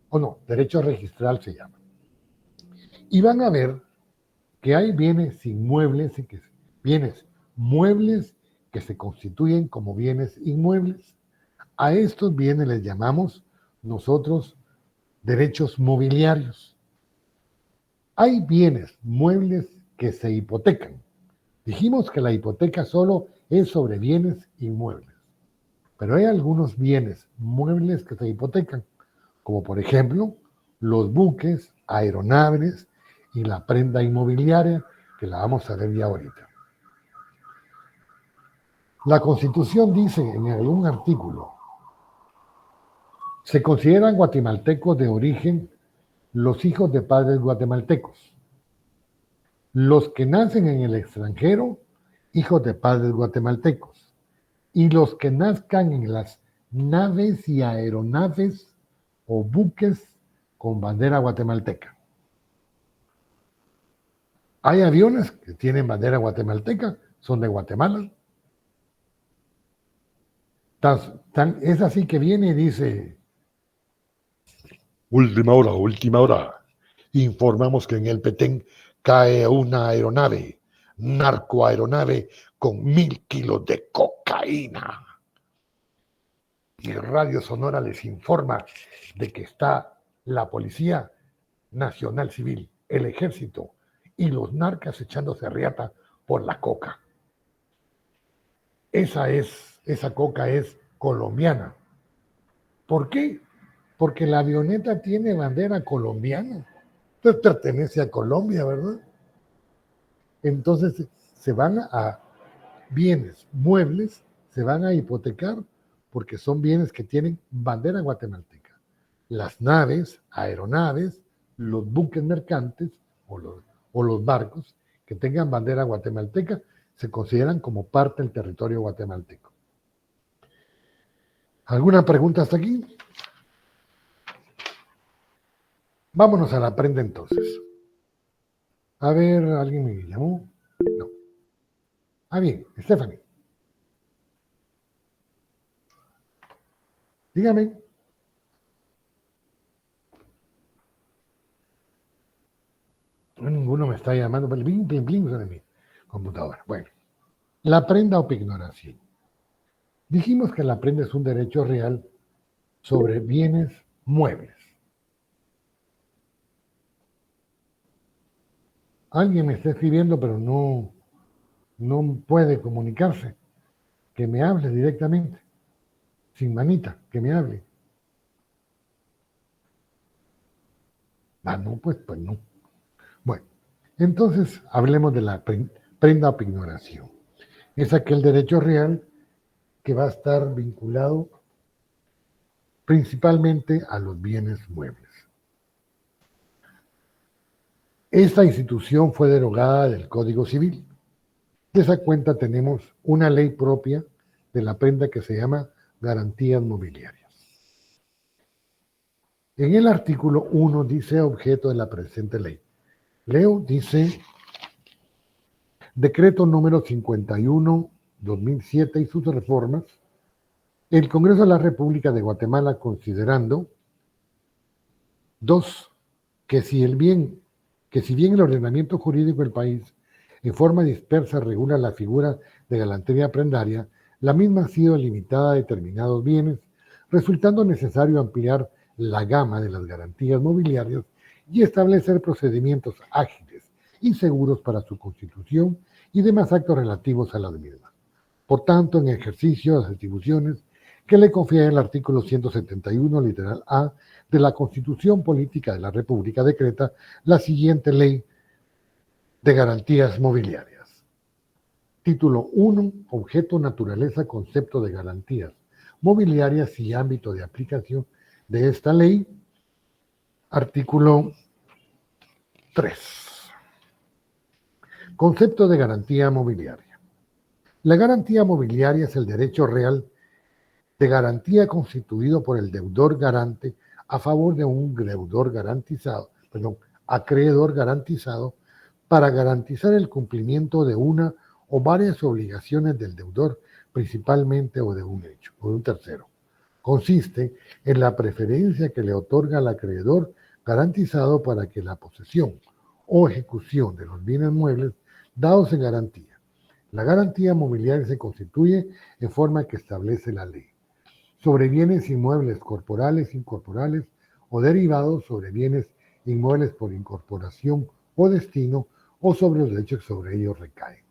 o no, derecho registral se llama. Y van a ver que hay bienes inmuebles, bienes muebles que se constituyen como bienes inmuebles. A estos bienes les llamamos nosotros derechos mobiliarios. Hay bienes muebles que se hipotecan. Dijimos que la hipoteca solo es sobre bienes inmuebles, pero hay algunos bienes muebles que se hipotecan, como por ejemplo los buques, aeronaves y la prenda inmobiliaria, que la vamos a ver ya ahorita. La Constitución dice en algún artículo, se consideran guatemaltecos de origen los hijos de padres guatemaltecos, los que nacen en el extranjero, hijos de padres guatemaltecos, y los que nazcan en las naves y aeronaves o buques con bandera guatemalteca. Hay aviones que tienen bandera guatemalteca, son de Guatemala. Es así que viene y dice, última hora, informamos que en el Petén cae una aeronave, narcoaeronave con 1,000 kilos de cocaína. Y Radio Sonora les informa de que está la Policía Nacional Civil, el Ejército y los narcas echándose riata por la coca. Esa coca es colombiana. ¿Por qué? Porque la avioneta tiene bandera colombiana. Entonces pertenece a Colombia, ¿verdad? Entonces se van a bienes muebles, se van a hipotecar porque son bienes que tienen bandera guatemalteca. Las naves, aeronaves, los buques mercantes o los barcos que tengan bandera guatemalteca se consideran como parte del territorio guatemalteco. ¿Alguna pregunta hasta aquí? Vámonos a la prenda entonces. A ver, ¿alguien me llamó? No. Ah, bien, Stephanie. Dígame. Ninguno me está llamando, pero bling, bling, bling, suena en mi computadora. Bueno, la prenda o pignoración. Dijimos que la prenda es un derecho real sobre bienes muebles. Alguien me está escribiendo, pero no puede comunicarse. Que me hable directamente, sin manita, que me hable. Ah, no, pues no. Bueno, entonces hablemos de la prenda o pignoración. Es aquel derecho real que va a estar vinculado principalmente a los bienes muebles. Esta institución fue derogada del Código Civil. De esa cuenta tenemos una ley propia de la prenda que se llama garantías mobiliarias. En el artículo 1 dice objeto de la presente ley. Leo, dice decreto número 51/2007 y sus reformas. El Congreso de la República de Guatemala, considerando, dos, que si bien el ordenamiento jurídico del país en forma dispersa regula la figura de garantía prendaria, la misma ha sido limitada a determinados bienes, resultando necesario ampliar la gama de las garantías mobiliarias y establecer procedimientos ágiles y seguros para su constitución y demás actos relativos a las mismas. Por tanto, en ejercicio de las atribuciones que le confiere el artículo 171, literal A, de la Constitución Política de la República, decreta la siguiente ley de garantías mobiliarias. Título 1, objeto, naturaleza, concepto de garantías mobiliarias y ámbito de aplicación de esta ley. Artículo 3. Concepto de garantía mobiliaria. La garantía mobiliaria es el derecho real de garantía constituido por el deudor garante a favor de un acreedor garantizado para garantizar el cumplimiento de una o varias obligaciones del deudor, principalmente o de un tercero. Consiste en la preferencia que le otorga al acreedor garantizado para que la posesión o ejecución de los bienes muebles dados en garantía. La garantía mobiliaria se constituye en forma que establece la ley sobre bienes inmuebles corporales, incorporales o derivados sobre bienes inmuebles por incorporación o destino o sobre los derechos que sobre ellos recaen.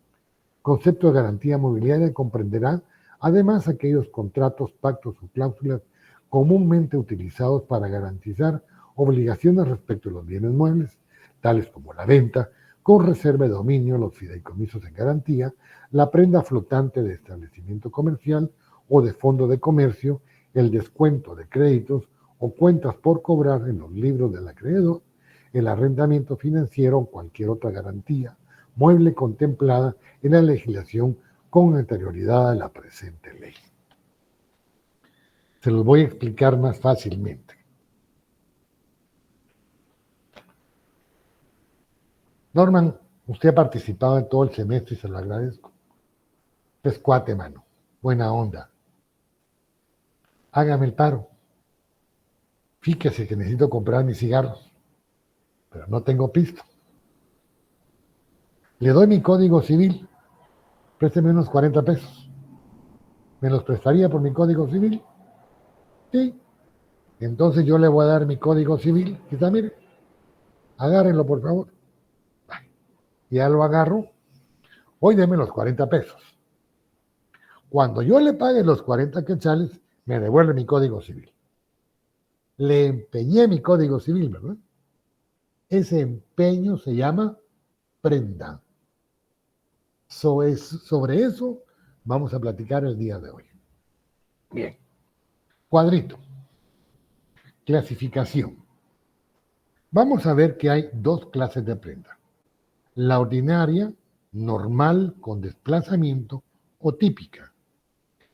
Concepto de garantía mobiliaria comprenderá además aquellos contratos, pactos o cláusulas comúnmente utilizados para garantizar obligaciones respecto a los bienes muebles, tales como la venta, con reserva de dominio, los fideicomisos en garantía, la prenda flotante de establecimiento comercial o de fondo de comercio, el descuento de créditos o cuentas por cobrar en los libros del acreedor, el arrendamiento financiero o cualquier otra garantía mueble contemplada en la legislación con anterioridad a la presente ley. Se los voy a explicar más fácilmente. Norman, usted ha participado en todo el semestre y se lo agradezco. Es cuate, mano. Buena onda. Hágame el paro. Fíjese que necesito comprar mis cigarros, pero no tengo pisto. Le doy mi código civil. Présteme unos 40 pesos. ¿Me los prestaría por mi código civil? Sí. Entonces yo le voy a dar mi código civil. Quizá, mire, agárrenlo por favor. Ya lo agarro. Hoy deme los 40 pesos. Cuando yo le pague los 40 quetzales, me devuelve mi código civil. Le empeñé mi código civil, ¿verdad? Ese empeño se llama prenda. Sobre eso vamos a platicar el día de hoy. Bien. Cuadrito. Clasificación. Vamos a ver que hay dos clases de prenda. La ordinaria, normal, con desplazamiento, o típica.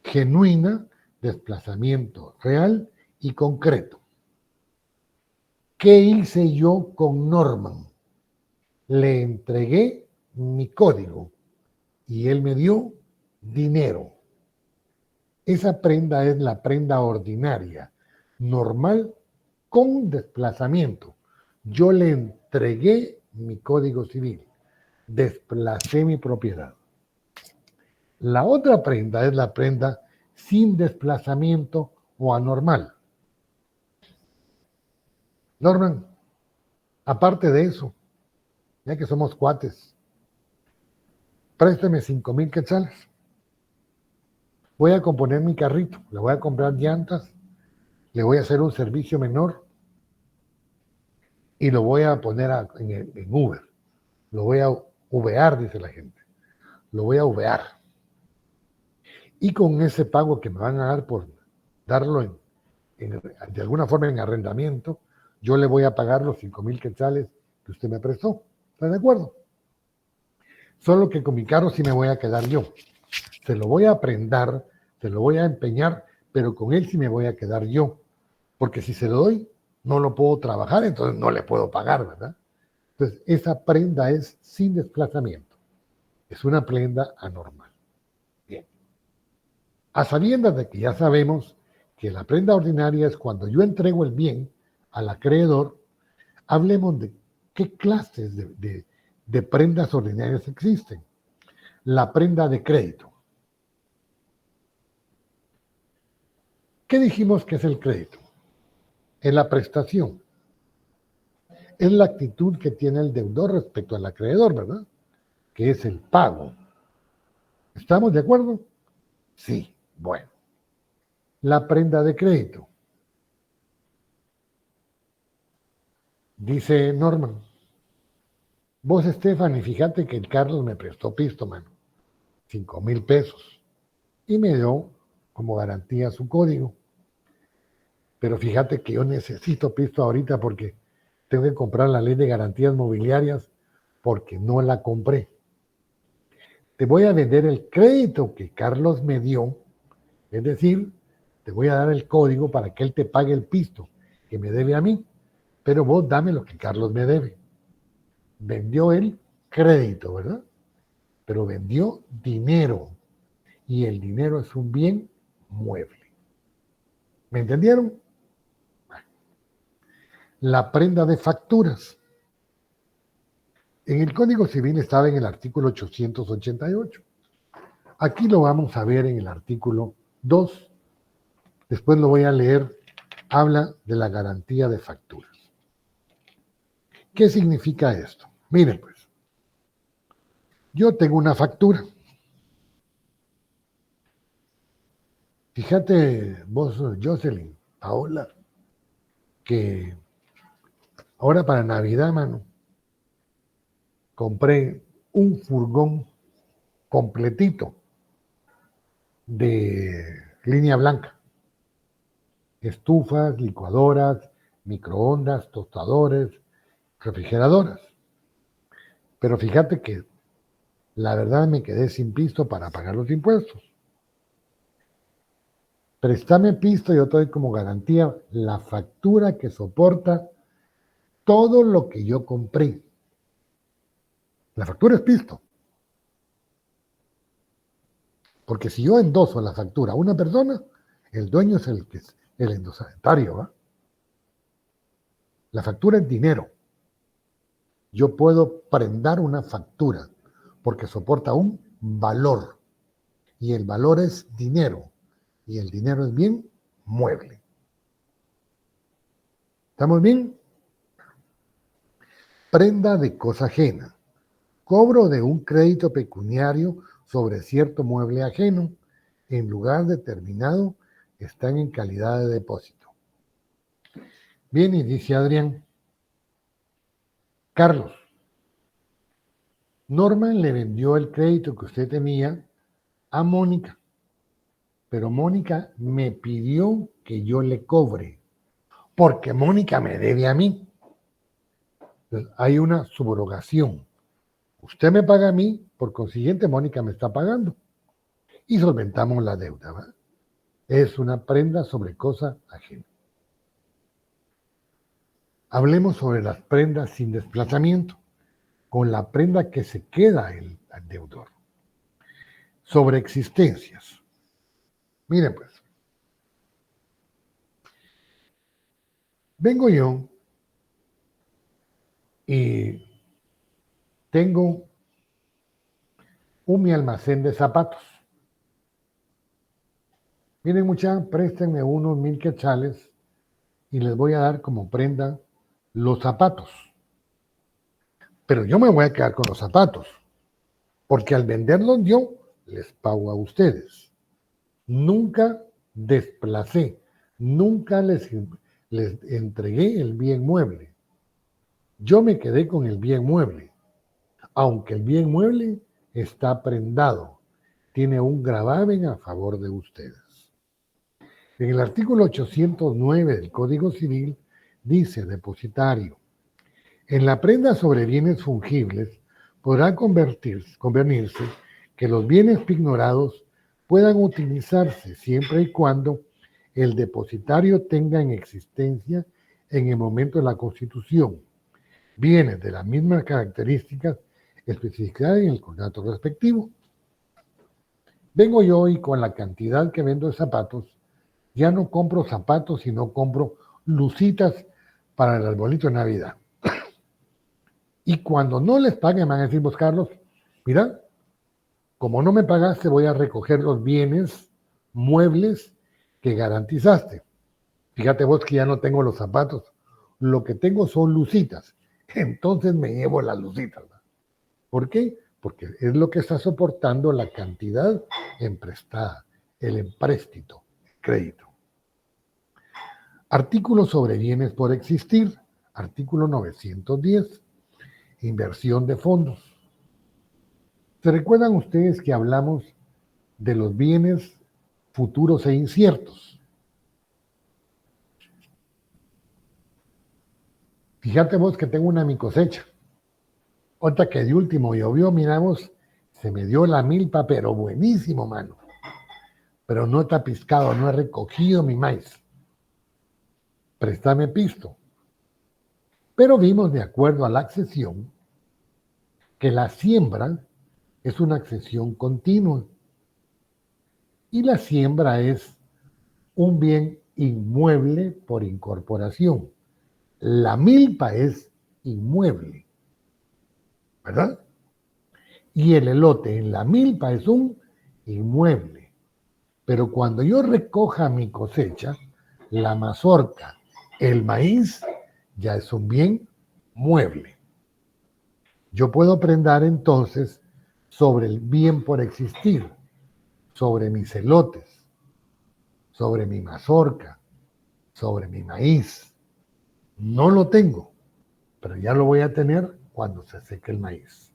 Genuina, desplazamiento real y concreto. ¿Qué hice yo con Norman? Le entregué mi código y él me dio dinero. Esa prenda es la prenda ordinaria, normal, con desplazamiento. Yo le entregué mi código civil, desplacé mi propiedad. La otra prenda es la prenda sin desplazamiento o anormal. Norman, aparte de eso, ya que somos cuates, présteme 5,000 quetzales. Voy a componer mi carrito, le voy a comprar llantas, le voy a hacer un servicio menor y lo voy a poner en Uber. Lo voy a uvear, dice la gente. Lo voy a uvear. Y con ese pago que me van a dar por darlo de alguna forma en arrendamiento, yo le voy a pagar los 5,000 quetzales que usted me prestó. ¿Está de acuerdo? Solo que con mi carro sí me voy a quedar yo. Se lo voy a prendar, se lo voy a empeñar, pero con él sí me voy a quedar yo. Porque si se lo doy, no lo puedo trabajar, entonces no le puedo pagar, ¿verdad? Entonces, esa prenda es sin desplazamiento. Es una prenda anormal. Bien. A sabiendas de que ya sabemos que la prenda ordinaria es cuando yo entrego el bien al acreedor, hablemos de qué clases de prendas ordinarias existen. La prenda de crédito. ¿Qué dijimos que es el crédito? Es la prestación. Es la actitud que tiene el deudor respecto al acreedor, ¿verdad? Que es el pago. ¿Estamos de acuerdo? Sí, bueno. La prenda de crédito. Dice Norman. Vos, Stephanie, fíjate que el Carlos me prestó pisto, mano. 5,000 pesos. Y me dio como garantía su código. Pero fíjate que yo necesito pisto ahorita porque tengo que comprar la ley de garantías mobiliarias porque no la compré. Te voy a vender el crédito que Carlos me dio, es decir, te voy a dar el código para que él te pague el pisto que me debe a mí, pero vos dame lo que Carlos me debe. Vendió el crédito, ¿verdad? Pero vendió dinero y el dinero es un bien mueble. ¿Me entendieron? La prenda de facturas. En el Código Civil estaba en el artículo 888. Aquí lo vamos a ver en el artículo 2. Después lo voy a leer. Habla de la garantía de facturas. ¿Qué significa esto? Miren pues. Yo tengo una factura. Fíjate vos, Jocelyn, Paola, que ahora para Navidad, mano, compré un furgón completito de línea blanca. Estufas, licuadoras, microondas, tostadores, refrigeradoras. Pero fíjate que la verdad me quedé sin pisto para pagar los impuestos. Préstame pisto y yo te doy como garantía la factura que soporta todo lo que yo compré. La factura es pisto. Porque si yo endoso la factura a una persona, el dueño es el endosatario, ¿va? La factura es dinero. Yo puedo prendar una factura porque soporta un valor. Y el valor es dinero. Y el dinero es bien mueble. ¿Estamos bien? Prenda de cosa ajena. Cobro de un crédito pecuniario sobre cierto mueble ajeno en lugar determinado están en calidad de depósito. Bien, y dice Adrián, Carlos, Norman le vendió el crédito que usted tenía a Mónica, pero Mónica me pidió que yo le cobre, porque Mónica me debe a mí. Entonces, hay una subrogación. Usted me paga a mí, por consiguiente Mónica me está pagando. Y solventamos la deuda, ¿va? Es una prenda sobre cosa ajena. Hablemos sobre las prendas sin desplazamiento, con la prenda que se queda el deudor. Sobre existencias. Miren pues, vengo yo y tengo mi almacén de zapatos. Miren muchachos, préstenme unos 1000 quetzales y les voy a dar como prenda los zapatos. Pero yo me voy a quedar con los zapatos, porque al venderlos yo les pago a ustedes. Nunca desplacé, nunca les entregué el bien mueble. Yo me quedé con el bien mueble, aunque el bien mueble está prendado, tiene un gravamen a favor de ustedes. En el artículo 809 del Código Civil dice, depositario, en la prenda sobre bienes fungibles podrá convenirse que los bienes pignorados puedan utilizarse siempre y cuando el depositario tenga en existencia en el momento de la constitución bienes de las mismas características especificadas en el contrato respectivo. Vengo yo y con la cantidad que vendo de zapatos, ya no compro zapatos, sino compro lucitas para el arbolito de Navidad. Y cuando no les paguen, van a decir, vos, Carlos, mira, como no me pagaste, voy a recoger los bienes muebles que garantizaste. Fíjate vos que ya no tengo los zapatos, lo que tengo son lucitas. Entonces me llevo las lucitas. ¿Por qué? Porque es lo que está soportando la cantidad emprestada, el empréstito, crédito. Artículo sobre bienes por existir, artículo 910, inversión de fondos. ¿Se recuerdan ustedes que hablamos de los bienes futuros e inciertos? Fíjate vos que tengo una mi cosecha. Otra que de último llovió, miramos, se me dio la milpa, pero buenísimo, mano. Pero no está piscado, no he recogido mi maíz. Préstame pisto. Pero vimos, de acuerdo a la accesión, que la siembra es una accesión continua. Y la siembra es un bien inmueble por incorporación. La milpa es inmueble, ¿verdad? Y el elote en la milpa es un inmueble. Pero cuando yo recoja mi cosecha, la mazorca, el maíz, ya es un bien mueble. Yo puedo prendar entonces sobre el bien por existir, sobre mis elotes, sobre mi mazorca, sobre mi maíz. No lo tengo, pero ya lo voy a tener cuando se seque el maíz.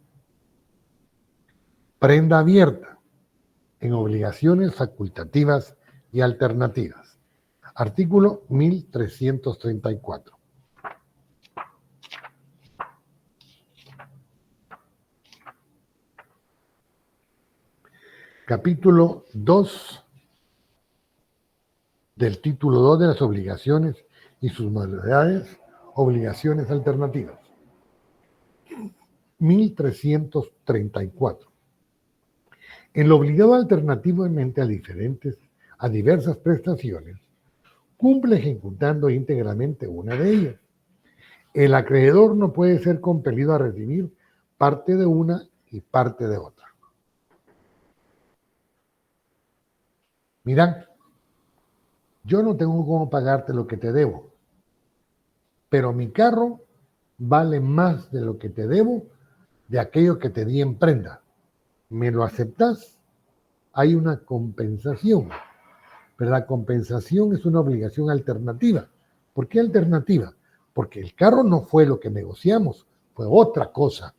Prenda abierta en obligaciones facultativas y alternativas. Artículo 1334. Capítulo 2 del título 2 de las obligaciones y sus modalidades, obligaciones alternativas. 1334. El obligado alternativamente a diversas prestaciones cumple ejecutando íntegramente una de ellas. El acreedor no puede ser compelido a recibir parte de una y parte de otra. Mira, yo no tengo cómo pagarte lo que te debo, pero mi carro vale más de lo que te debo de aquello que te di en prenda. ¿Me lo aceptas? Hay una compensación, pero la compensación es una obligación alternativa. ¿Por qué alternativa? Porque el carro no fue lo que negociamos, fue otra cosa.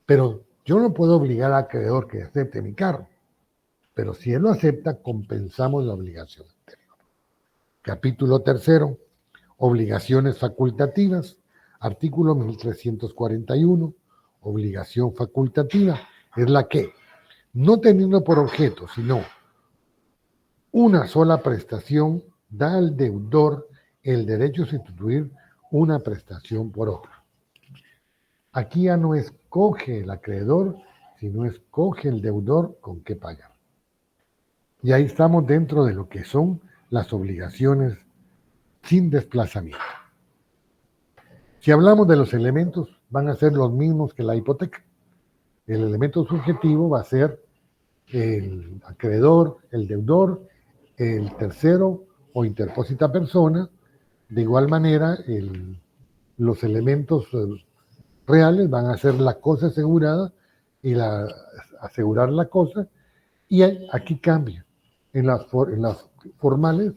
Pero yo no puedo obligar al acreedor que acepte mi carro. Pero si él lo acepta, compensamos la obligación anterior. Capítulo 3, obligaciones facultativas. Artículo 1341. Obligación facultativa es la que, no teniendo por objeto, sino una sola prestación, da al deudor el derecho a sustituir una prestación por otra. Aquí ya no escoge el acreedor, sino escoge el deudor con qué pagar. Y ahí estamos dentro de lo que son las obligaciones sin desplazamiento. Si hablamos de los elementos, van a ser los mismos que la hipoteca. El elemento subjetivo va a ser el acreedor, el deudor, el tercero o interpósita persona. De igual manera, los elementos reales van a ser la cosa asegurada y asegurar la cosa. Y aquí cambia. En las formales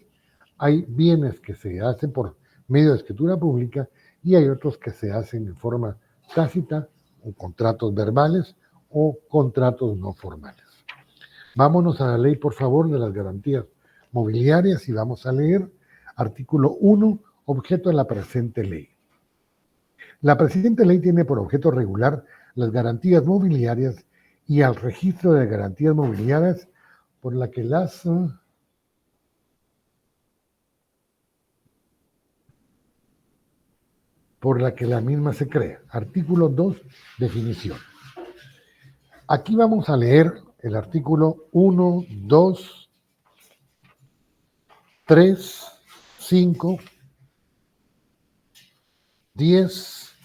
hay bienes que se hacen por medio de escritura pública y hay otros que se hacen en forma tácita o contratos verbales o contratos no formales. Vámonos a la ley, por favor, de las garantías mobiliarias y vamos a leer artículo 1, objeto de la presente ley. La presente ley tiene por objeto regular las garantías mobiliarias y al registro de garantías mobiliarias por la que la misma se crea. Artículo 2, definición. Aquí vamos a leer el artículo 1, 2, 3, 5, 10,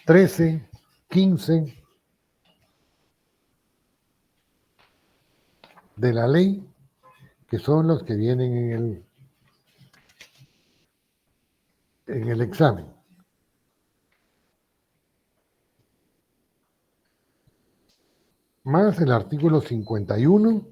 13, 15 de la ley, que son los que vienen en el examen. Más el artículo 51,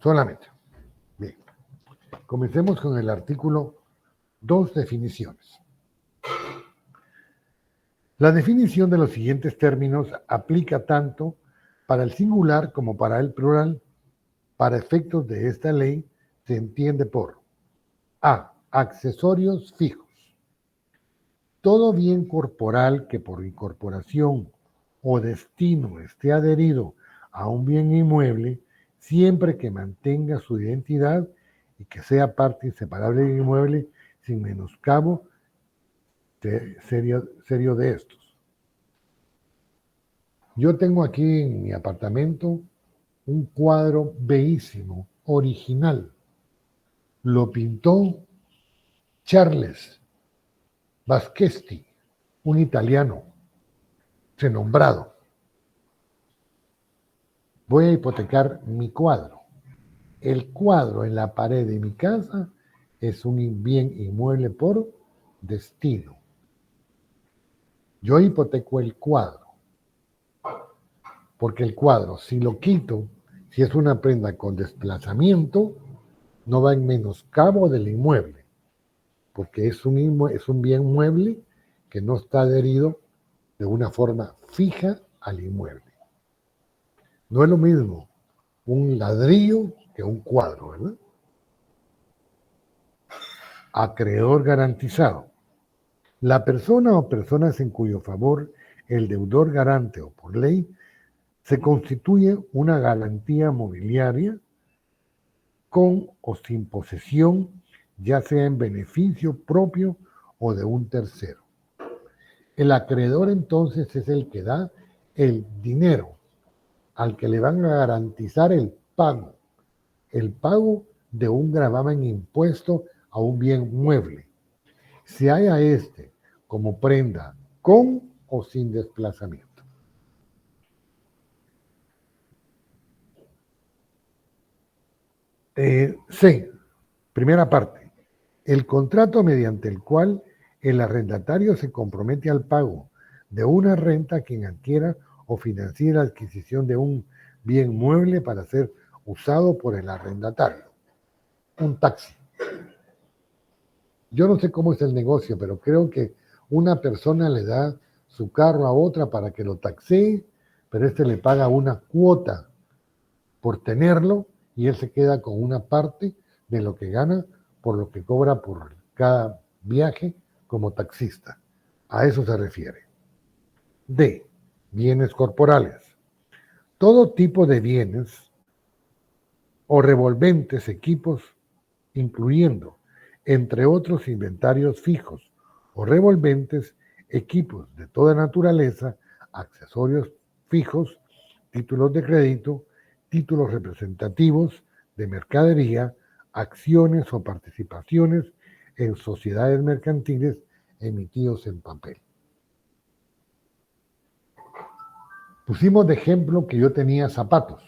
solamente. Bien. Comencemos con el artículo 2, definiciones. La definición de los siguientes términos aplica tanto para el singular como para el plural. Para efectos de esta ley se entiende por A. Accesorios fijos. Todo bien corporal que por incorporación o destino esté adherido a un bien inmueble, siempre que mantenga su identidad y que sea parte inseparable del inmueble, sin menoscabo serio de estos. Yo tengo aquí en mi apartamento un cuadro bellísimo, original. Lo pintó Charles Baschesti, un italiano renombrado. Voy a hipotecar mi cuadro. El cuadro en la pared de mi casa es un bien inmueble por destino. Yo hipoteco el cuadro, porque el cuadro, si lo quito, si es una prenda con desplazamiento, no va en menoscabo del inmueble, porque es un bien mueble que no está adherido de una forma fija al inmueble. No es lo mismo un ladrillo que un cuadro, ¿verdad? Acreedor garantizado. La persona o personas en cuyo favor el deudor garante o por ley se constituye una garantía mobiliaria con o sin posesión, ya sea en beneficio propio o de un tercero. El acreedor entonces es el que da el dinero al que le van a garantizar el pago de un gravamen impuesto a un bien mueble, se halla este como prenda con o sin desplazamiento. C. Primera parte. El contrato mediante el cual el arrendatario se compromete al pago de una renta a quien adquiera o financie la adquisición de un bien mueble para ser usado por el arrendatario. Un taxi. Yo no sé cómo es el negocio, pero creo que una persona le da su carro a otra para que lo taxee, pero este le paga una cuota por tenerlo y él se queda con una parte de lo que gana por lo que cobra por cada viaje como taxista. A eso se refiere. D. Bienes corporales. Todo tipo de bienes o revolventes equipos, incluyendo, entre otros, inventarios fijos o revolventes, equipos de toda naturaleza, accesorios fijos, títulos de crédito, títulos representativos de mercadería, acciones o participaciones en sociedades mercantiles emitidos en papel. Pusimos de ejemplo que yo tenía zapatos.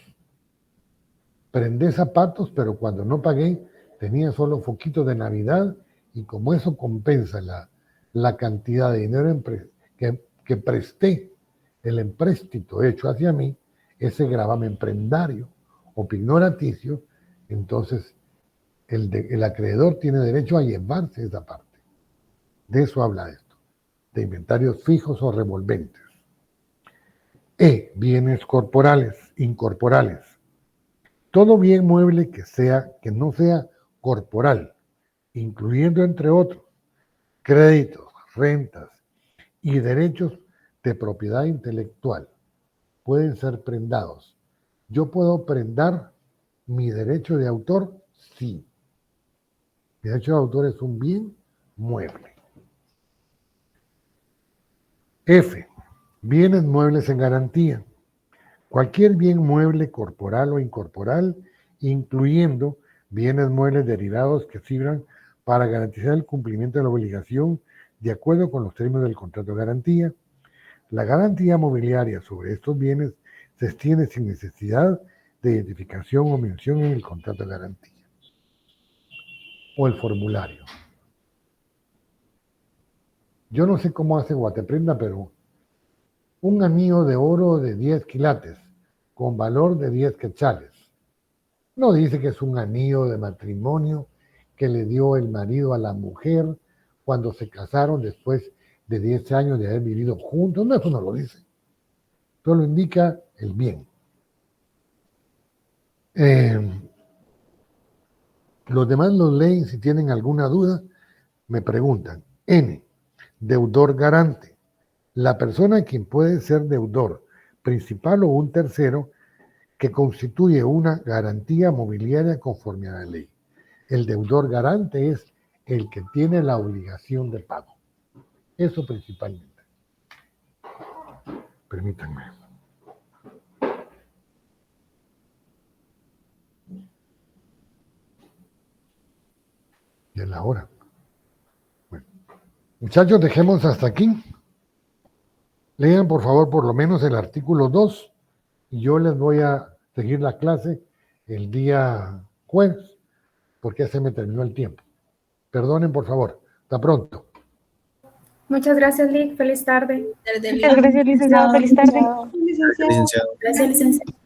Prendé zapatos, pero cuando no pagué tenía solo foquitos de Navidad, y como eso compensa la cantidad de dinero que presté, el empréstito hecho hacia mí, ese gravamen prendario o pignoraticio, entonces el acreedor tiene derecho a llevarse esa parte. De eso habla esto, de inventarios fijos o revolventes. Bienes corporales, incorporales. Todo bien mueble que no sea corporal, incluyendo, entre otros, créditos, rentas y derechos de propiedad intelectual, pueden ser prendados. ¿Yo puedo prendar mi derecho de autor? Sí. Mi derecho de autor es un bien mueble. Bienes muebles en garantía. Cualquier bien mueble corporal o incorporal, incluyendo bienes muebles derivados que sirvan para garantizar el cumplimiento de la obligación de acuerdo con los términos del contrato de garantía. La garantía mobiliaria sobre estos bienes se extiende sin necesidad de identificación o mención en el contrato de garantía o el formulario. Yo no sé cómo hace Guateprenda, pero un anillo de oro de 10 quilates con valor de 10 quetzales. No dice que es un anillo de matrimonio que le dio el marido a la mujer cuando se casaron después de 10 años de haber vivido juntos. No, eso no lo dice. Solo indica el bien. Los demás los leen. Si tienen alguna duda, me preguntan. Deudor garante. La persona quien puede ser deudor principal o un tercero que constituye una garantía mobiliaria conforme a la ley. El deudor garante es el que tiene la obligación de pago. Eso principalmente. Permítanme. Ya es la hora. Bueno. Muchachos, dejemos hasta aquí. Lean, por favor, por lo menos el artículo 2, y yo les voy a seguir la clase el día jueves, porque ya se me terminó el tiempo. Perdonen, por favor. Hasta pronto. Muchas gracias, Lic. Feliz tarde. Muchas gracias, licenciado. Feliz tarde. Licenciado. Gracias, licenciado.